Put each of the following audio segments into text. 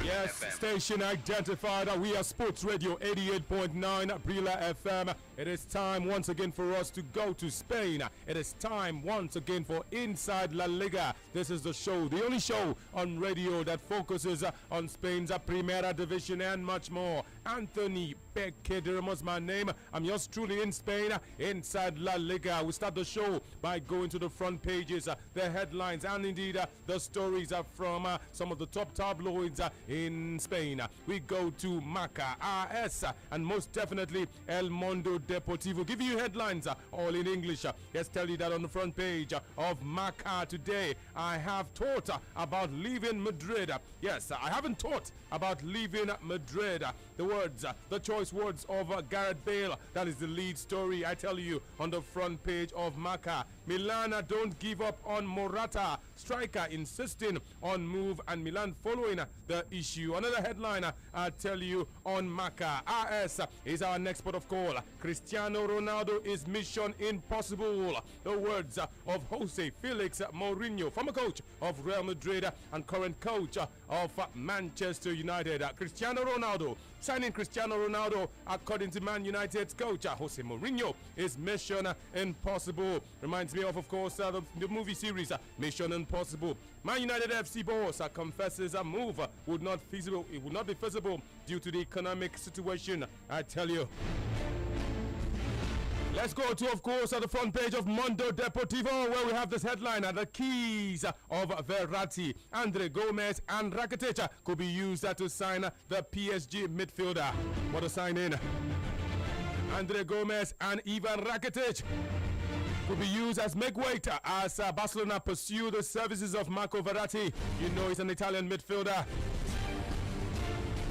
Yes, FM. station identified. We are Sports Radio 88.9 Brila FM. It is time once again for us to go to Spain. It is time once again for Inside La Liga. This is the show, the only show on radio that focuses on Spain's Primera Division and much more. Anthony Pequedermo is my name. I'm yours truly in Spain, Inside La Liga. We start the show by going to the front pages, the headlines, and indeed the stories from some of the top tabloids in Spain. We go to Marca, AS, and most definitely El Mundo Deportivo. Give you headlines all in English. Let's tell you that on the front page of Marca today, I have taught about leaving Madrid. Yes, I haven't taught about leaving Madrid. The words, the choice words of Gareth Bale. That is the lead story, I tell you, on the front page of Marca. Milan don't give up on Morata. Striker insisting on move, and Milan following the issue. Another headline I tell you on Marca. AS is our next port of call. Cristiano Ronaldo is mission impossible. The words of Jose Felix Mourinho, former coach of Real Madrid and current coach of Manchester United. Cristiano Ronaldo, signing Cristiano Ronaldo, according to Man United's coach Jose Mourinho, is mission impossible. Reminds me of course, the movie series Mission Impossible. Man United FC boss confesses a move would not be feasible due to the economic situation, I tell you. Let's go to, of course, the front page of Mundo Deportivo, where we have this headline: the keys of Verratti, Andre Gomez, and Rakitic could be used to sign the PSG midfielder. What a sign-in! Andre Gomez and Ivan Rakitic could be used as make-weight as Barcelona pursue the services of Marco Verratti. You know he's an Italian midfielder.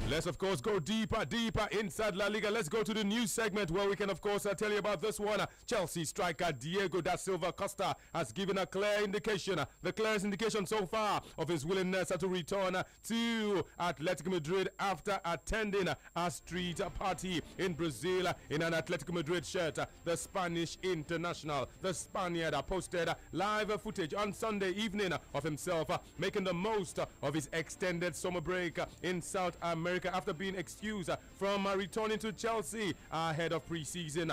Let's, of course, go deeper inside La Liga. Let's go to the news segment where we can, of course, tell you about this one. Chelsea striker Diego da Silva Costa has given a clear indication, the clearest indication so far, of his willingness to return to Atletico Madrid after attending a street party in Brazil in an Atletico Madrid shirt. The Spanish international, the Spaniard, posted live footage on Sunday evening of himself making the most of his extended summer break in South America after being excused from returning to Chelsea ahead of pre-season.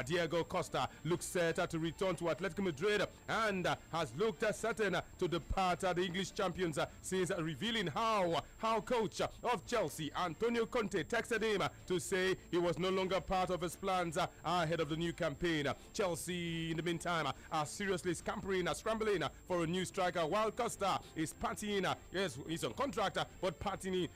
Diego Costa looks set to return to Atletico Madrid and has looked certain to depart the English champions since revealing how coach of Chelsea Antonio Conte texted him to say he was no longer part of his plans ahead of the new campaign. Chelsea, in the meantime, are seriously scrambling for a new striker, while Costa is partying. Yes, he's on contract, but partying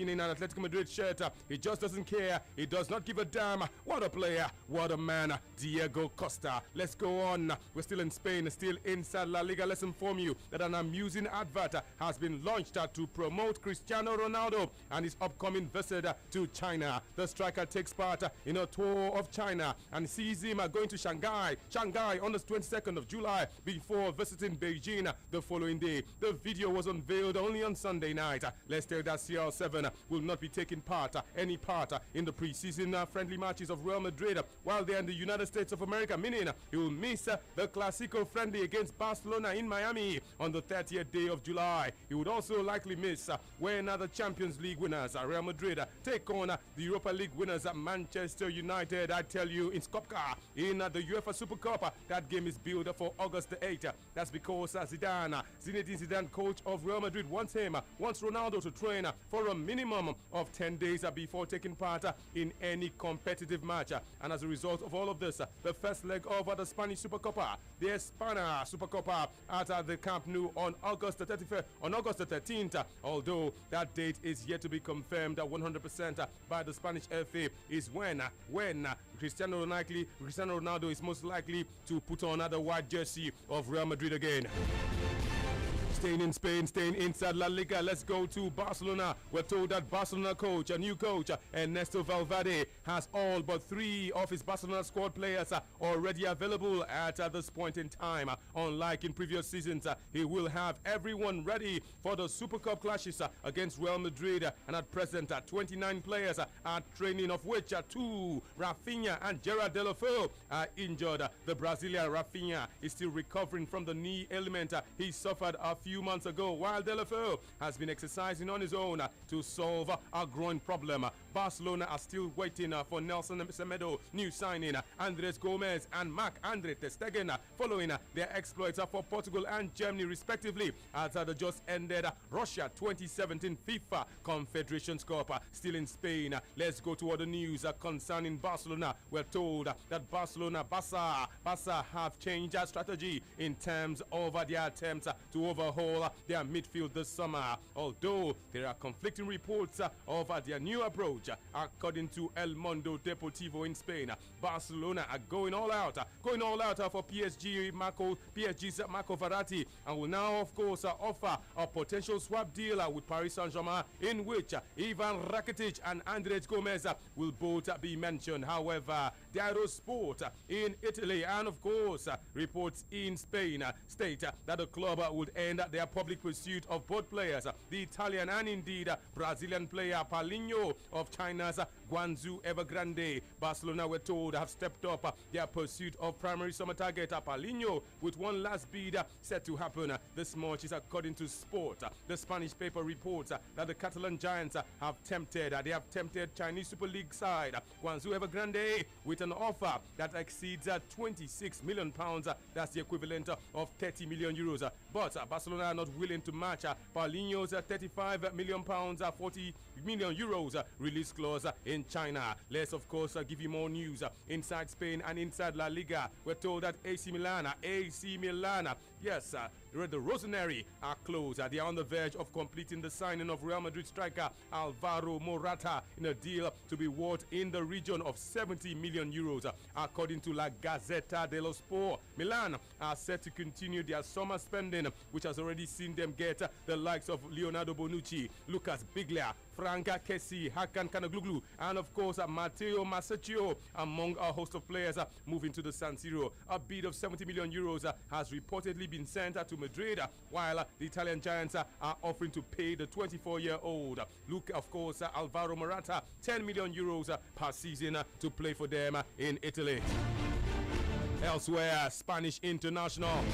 in an Atletico Madrid shirt. He just doesn't care. He does not give a damn. What a player. What a man. Diego Costa. Let's go on. We're still in Spain, still inside La Liga. Let's inform you that an amusing advert has been launched to promote Cristiano Ronaldo and his upcoming visit to China. The striker takes part in a tour of China and sees him going to Shanghai on the 22nd of July before visiting Beijing the following day. The video was unveiled only on Sunday night. Let's tell that CR7 will not be taking any part in the preseason friendly matches of Real Madrid while they're in the United States of America, meaning he will miss the Clasico friendly against Barcelona in Miami on the 30th day of July. He would also likely miss when the Champions League winners Real Madrid take on the Europa League winners Manchester United. I tell you, in Skopje in the UEFA Super Cup, that game is billed for August the 8th. That's because Zinedine Zidane, coach of Real Madrid, wants Ronaldo to train for a minimum of 10 days before taking part in any competitive match. And as a result of all of this, the first leg of the Spanish Super Copa, the Espana Super Copa at the Camp Nou on August the 13th, although that date is yet to be confirmed 100% by the Spanish FA, is when Cristiano Ronaldo is most likely to put on the white jersey of Real Madrid again. Staying in Spain, staying inside La Liga, let's go to Barcelona. We're told that Barcelona coach, a new coach, Ernesto Valverde, has all but 3 of his Barcelona squad players already available at this point in time. Unlike in previous seasons, he will have everyone ready for the Super Cup clashes against Real Madrid. And at present, 29 players are training, of which 2, Rafinha and Gerard Deulofeu, are injured. The Brazilian Rafinha is still recovering from the knee ailment he suffered a few few months ago, while Delafeu has been exercising on his own to solve a growing problem. Barcelona are still waiting for Nelson Semedo, new signing, Andres Gomez and Marc-Andre ter Stegen, following their exploits for Portugal and Germany respectively at the just ended Russia 2017 FIFA Confederations Cup. Still in Spain, let's go to other news concerning Barcelona. We're told that Barca have changed their strategy in terms of their attempts to overhaul their midfield this summer, although there are conflicting reports of their new approach. According to El Mundo Deportivo in Spain, Barcelona are going all out for PSG's Marco Verratti, and will now of course offer a potential swap deal with Paris Saint-Germain, in which Ivan Rakitic and Andres Gomez will both be mentioned. However, Diario Sport in Italy and of course reports in Spain state that the club would end their public pursuit of both players, the Italian and indeed Brazilian player Paulinho of China's Guangzhou Evergrande. Barcelona, were told, have stepped up their pursuit of primary summer target Paulinho, with one last bid set to happen this March, is according to Sport. The Spanish paper reports that the Catalan Giants have tempted Chinese Super League side Guangzhou Evergrande with an offer that exceeds 26 million pounds. That's the equivalent of 30 million euros. But Barcelona are not willing to match Paulinho's 35 million pounds, 40 million euros release clause in China. Let's of course give you more news inside Spain and inside La Liga. We're told that AC Milan, yes, the Rossoneri are close. They are on the verge of completing the signing of Real Madrid striker Alvaro Morata in a deal to be worth in the region of 70 million euros. According to La Gazzetta dello Sport, Milan are set to continue their summer spending, which has already seen them get the likes of Leonardo Bonucci, Lucas Biglia, Frank Kessie, Hakan Kanagluglu, and of course Matteo Masaccio, among a host of players moving to the San Siro. A bid of 70 million euros has reportedly been sent to Madrid, while the Italian Giants are offering to pay the 24-year-old Alvaro Morata 10 million euros per season to play for them in Italy. Elsewhere, Spain international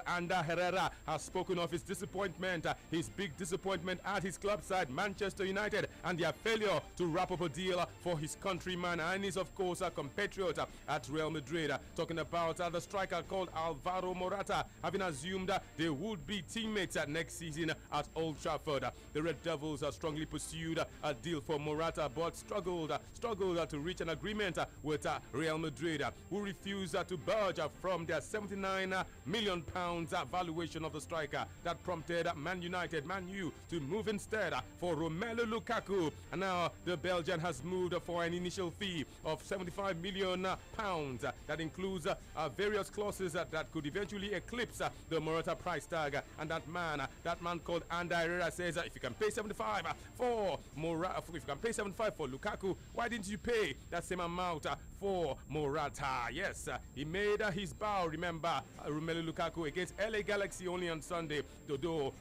Ander Herrera has spoken of his disappointment, his big disappointment at his club side Manchester United, and their failure to wrap up a deal for his countryman and his of course compatriot at Real Madrid. Talking about the striker called Alvaro Morata, having assumed they would be teammates next season at Old Trafford. The Red Devils strongly pursued a deal for Morata, but struggled to reach an agreement with Real Madrid, who refused to budge from their 79 million pounds valuation of the striker. That prompted Man U to move instead for Romelu Lukaku, and now the Belgian has moved for an initial fee of 75 million pounds. That includes various clauses that could eventually eclipse the Morata price tag. And that man called Ander Herrera says, if you can pay 75 for Lukaku, why didn't you pay that same amount for Morata? Yes, he made his bow. Remember, Romelu Lukaku against LA Galaxy only on Sunday,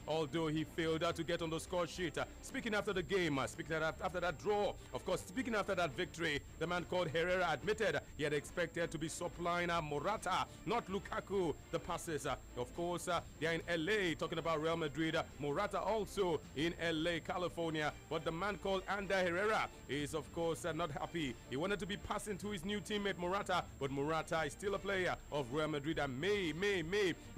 although he failed to get on the score sheet. Speaking after the game, speaking after that draw, of course, speaking after that victory, the man called Herrera admitted he had expected to be supplying Morata, not Lukaku, the passes. Of course, they are in LA talking about Real Madrid. Morata also in LA, California. But the man called Ander Herrera is, of course, not happy. He wanted to be passing to his new teammate Morata, but Morata is still a player of Real Madrid and may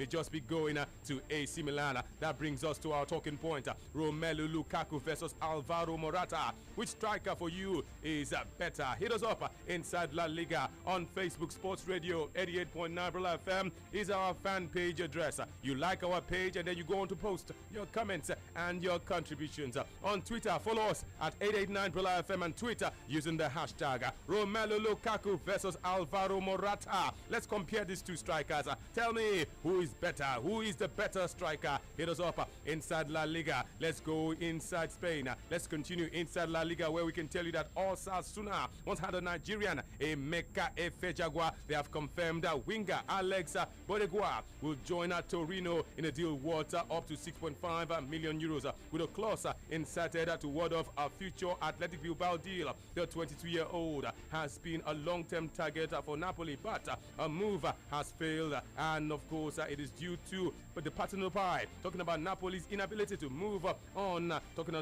just be going to AC Milan. That brings us to our talking point. Romelu Lukaku versus Alvaro Morata. Which striker for you is better? Hit us up inside La Liga on Facebook Sports Radio 88.9 Bella FM is our fan page address. You like our page and then you go on to post your comments and your contributions. On Twitter, follow us at 889 Bella FM and Twitter using the hashtag Romelu Lukaku versus Alvaro Morata. Let's compare these two strikers. Tell me who is better, who is the better striker. Hit us up inside La Liga. Let's go inside Spain. Let's continue inside La Liga, where we can tell you that Osasuna once had a Nigerian, Emeka Efejagwa. They have confirmed that winger Alex Bodegua will join Torino in a deal worth up to 6.5 million euros, with a clause inserted to ward off a future Athletic Bilbao deal. The 22-year-old has been a long-term target for Napoli Italy, but a move has failed, and of course it is due to the Patino Pie. Talking about Napoli's inability to move on, talking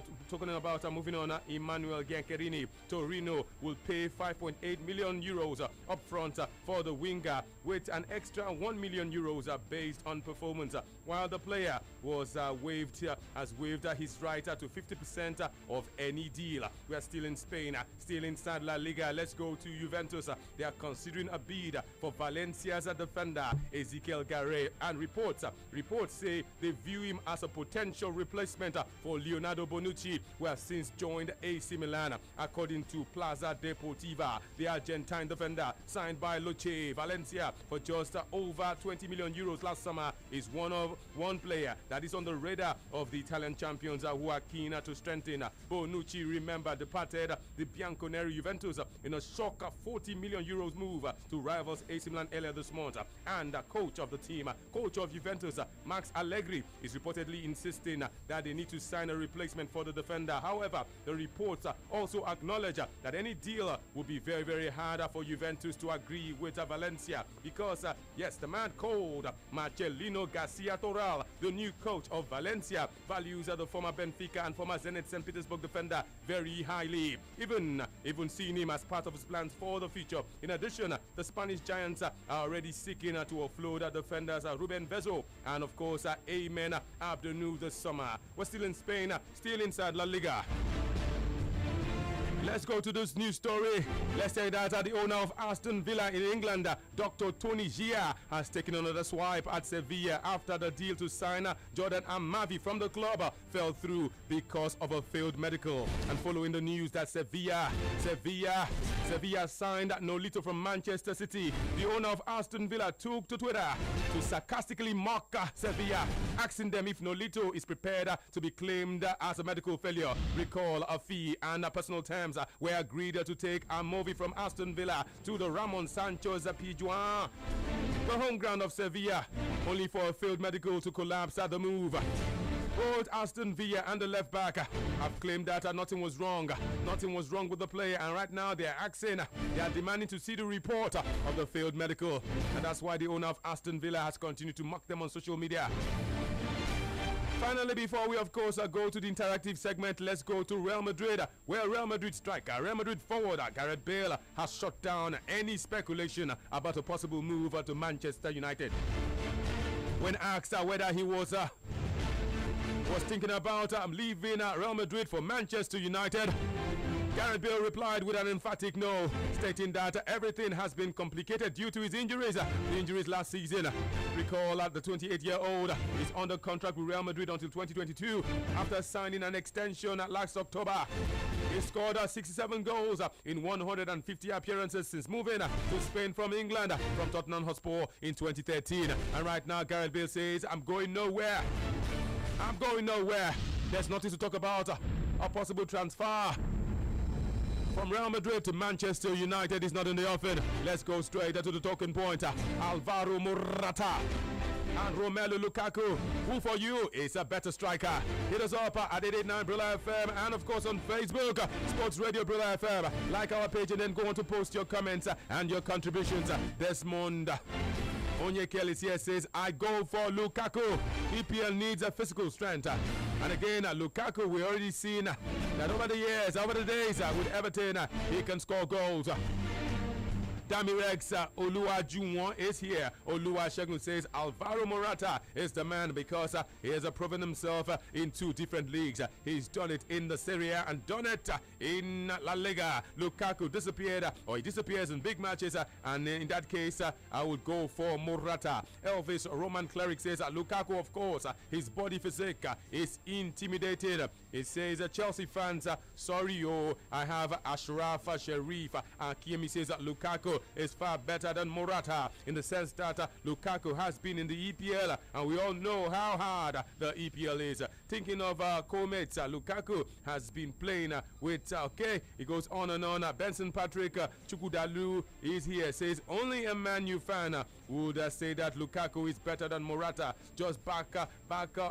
about moving on, Emmanuel Giancherini. Torino will pay 5.8 million euros up front for the winger, with an extra 1 million euros based on performance, while the player was waived his right to 50% of any deal. We are still in Spain, still inside La Liga. Let's go to Juventus. They are considering a bid for Valencia's defender Ezequiel Garre, and reports say they view him as a potential replacement for Leonardo Bonucci, who has since joined AC Milan. According to Plaza Deportiva, the Argentine defender, signed by Lecce Valencia for just over 20 million euros last summer, is one player that is on the radar of the Italian champions who are keen to strengthen. Bonucci, remember, departed the Bianconeri Juventus in a shock 40 million euros move to rivals AC Milan earlier this month. And coach of the team, coach of Juventus, Max Allegri, is reportedly insisting that they need to sign a replacement for the defender. However, the reports also acknowledge that any deal will be very, very hard for Juventus to agree with Valencia, because yes, the man called Marcelino Garcia Toral, the new coach of Valencia, values the former Benfica and former Zenit St. Petersburg defender very highly, even seeing him as part of his plans for the future. In addition, the Spanish giants are already seeking to offload defenders Ruben Vezo and of course Ayman Abdenour this summer. We're still in Spain, still inside La Liga. Let's go to this news story. Let's say that the owner of Aston Villa in England, Dr. Tony Gia, has taken another swipe at Sevilla after the deal to sign Jordan Amavi from the club fell through because of a failed medical. And following the news that Sevilla signed Nolito from Manchester City, the owner of Aston Villa took to Twitter to sarcastically mock Sevilla, asking them if Nolito is prepared to be claimed as a medical failure. Recall a fee and personal terms were agreed to take Amavi from Aston Villa to the Ramon Sanchez Pizjuan, the home ground of Sevilla, only for a failed medical to collapse at the move. Both Aston Villa and the left back have claimed that nothing was wrong. Nothing was wrong with the player, and right now they are demanding to see the report of the failed medical. And that's why the owner of Aston Villa has continued to mock them on social media. Finally, before we of course go to the interactive segment, let's go to Real Madrid, where Real Madrid striker, Real Madrid forward Gareth Bale has shut down any speculation about a possible move to Manchester United. When asked whether he was thinking about leaving Real Madrid for Manchester United, Gareth Bale replied with an emphatic no, stating that everything has been complicated due to his injuries. The injuries last season. Recall that the 28-year-old is under contract with Real Madrid until 2022 after signing an extension last October. He scored 67 goals in 150 appearances since moving to Spain from England from Tottenham Hotspur in 2013. And right now, Gareth Bale says, I'm going nowhere. I'm going nowhere. There's nothing to talk about. A possible transfer from Real Madrid to Manchester United is not in the offing. Let's go straight to the talking point. Alvaro Morata and Romelu Lukaku. Who for you is a better striker? Hit us up at 889 Brilla FM and of course on Facebook, Sports Radio Brilla FM. Like our page and then go on to post your comments and your contributions. Desmond Onyekeli here says, I go for Lukaku. EPL needs a physical strength. And again, Lukaku, we already seen that over the years, over the days with Everton, he can score goals. Damirex Oluwajuwon is here. Oluwasegun says Alvaro Morata is the man because he has proven himself in two different leagues. He's done it in the Serie A and done it in La Liga. Lukaku disappeared, or he disappears in big matches, and in that case, I would go for Morata. Elvis Roman Cleric says Lukaku, of course, his body physique is intimidated. He says Chelsea fans, sorry, I have Ashraf Sharif. Kiemi says Lukaku is far better than Morata in the sense that Lukaku has been in the EPL and we all know how hard the EPL is. Thinking of co-mates, Lukaku has been playing with, it goes on and on. Benson Patrick Chukwudalu is here, says only a Man U fan would say that Lukaku is better than Morata. Just back.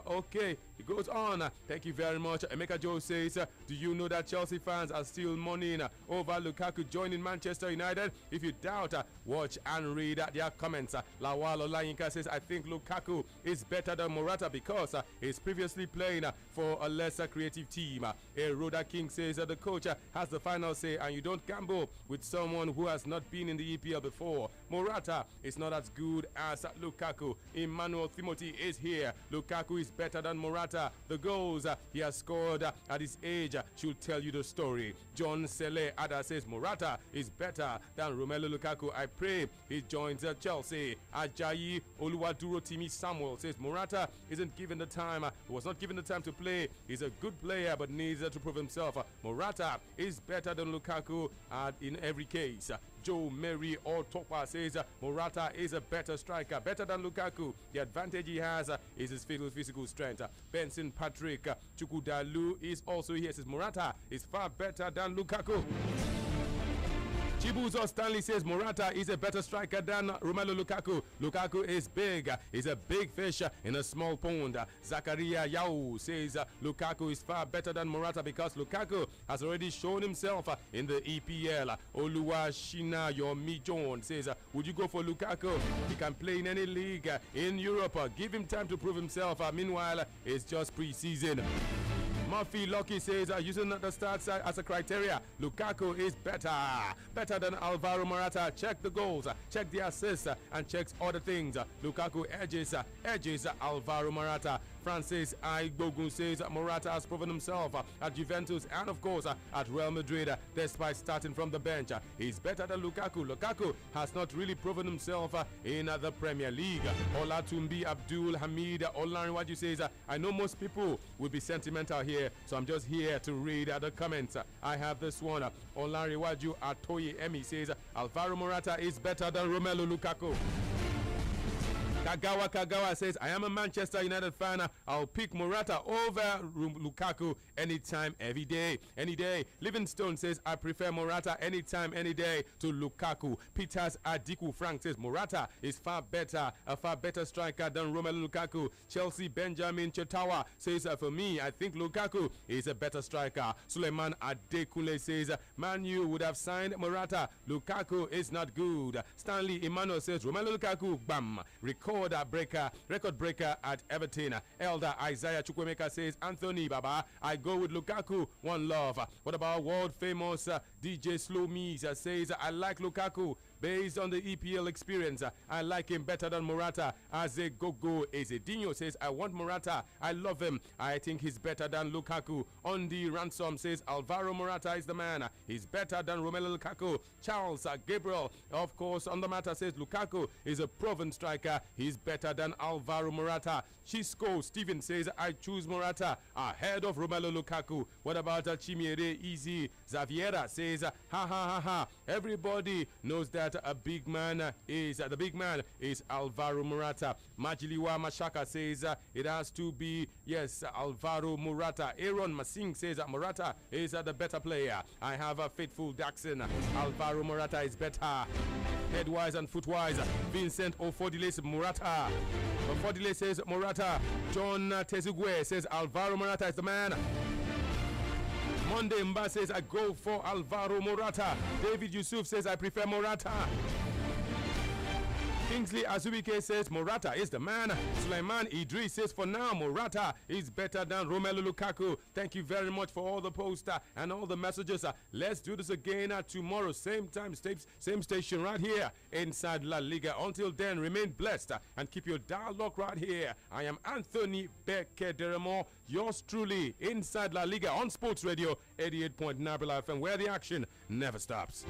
Okay, he goes on. Thank you very much. Emeka Joe says, do you know that Chelsea fans are still mourning over Lukaku joining Manchester United? If you doubt, watch and read their comments. Lawal Olayinka says, I think Lukaku is better than Morata because he's previously playing for a lesser creative team. Rhoda King says the coach has the final say and you don't gamble with someone who has not been in the EPL before. Morata is not as good as Lukaku. Emmanuel Timothy is here. Lukaku is better than Morata. The goals he has scored at his age should tell you the story. John Sele Ada says Morata is better than Romelu Lukaku. I pray he joins Chelsea. Ajayi Oluwaduro Timi Samuel says Morata isn't given the time. He was not given the time to play. He's a good player but needs to prove himself. Morata is better than Lukaku in every case. Joe Mary Otopa says Morata is a better striker, better than Lukaku. The advantage he has is his physical strength. Benson Patrick Chukudalu is also here. Says Morata is far better than Lukaku. Chibuzo Stanley says Morata is a better striker than Romelu Lukaku. Lukaku is big. He's a big fish in a small pond. Zakaria Yao says Lukaku is far better than Morata because Lukaku has already shown himself in the EPL. Oluwashina Yomi John says, would you go for Lukaku? He can play in any league in Europe. Give him time to prove himself. Meanwhile, it's just pre-season. Murphy Lucky says, using the stats as a criteria, Lukaku is better than Alvaro Morata. Check the goals, check the assists, and checks other things. Lukaku edges Alvaro Morata. Francis Aigogun says Morata has proven himself at Juventus and of course at Real Madrid despite starting from the bench. He's better than Lukaku. Lukaku has not really proven himself in the Premier League. Olatumbi Abdul Hamid Olarinwaju says, I know most people will be sentimental here, so I'm just here to read the comments. I have this one. Olarinwaju Atoye Emi says Alvaro Morata is better than Romelu Lukaku. Kagawa says, I am a Manchester United fan. I'll pick Morata over Lukaku anytime, every day, any day. Livingstone says, I prefer Morata anytime, any day to Lukaku. Peters Adiku Frank says, Morata is a far better striker than Romelu Lukaku. Chelsea Benjamin Chetawa says, for me, I think Lukaku is a better striker. Suleiman Adekunle says, Man U would have signed Morata. Lukaku is not good. Stanley Emmanuel says, Romelu Lukaku, bam, record breaker at Everton. Elder Isaiah Chukwemeka says, Anthony Baba, I go with Lukaku, one love. What about world famous DJ Slow Me says, I like Lukaku based on the EPL experience. I like him better than Morata. Aze Gogo Ezedinho says, I want Morata. I love him. I think he's better than Lukaku. Ondi Ransom says, Alvaro Morata is the man. He's better than Romelu Lukaku. Charles Gabriel, of course, on the matter says, Lukaku is a proven striker. He's better than Alvaro Morata. Chisco Steven says, I choose Morata ahead of Romelu Lukaku. What about Chimiere Easy? Xaviera says, ha ha ha ha. Everybody knows that the big man is Alvaro Morata. Majiliwa Mashaka says it has to be, yes, Alvaro Morata. Aaron Masing says Morata is the better player. I have a faithful Daxon. Alvaro Morata is better. Headwise and footwise. Vincent Ofodile says Morata. Ofodile says Morata. John Tezugwe says Alvaro Morata is the man. Monday Mba says I go for Alvaro Morata. David Yusuf says I prefer Morata. Kingsley Azubike says Morata is the man. Sulaiman Idris says for now Morata is better than Romelu Lukaku. Thank you very much for all the posts and all the messages. Let's do this again tomorrow, same time, same station right here inside La Liga. Until then, remain blessed and keep your dialogue right here. I am Anthony Bekederemo, yours truly, inside La Liga on Sports Radio 88.9 FM, where the action never stops.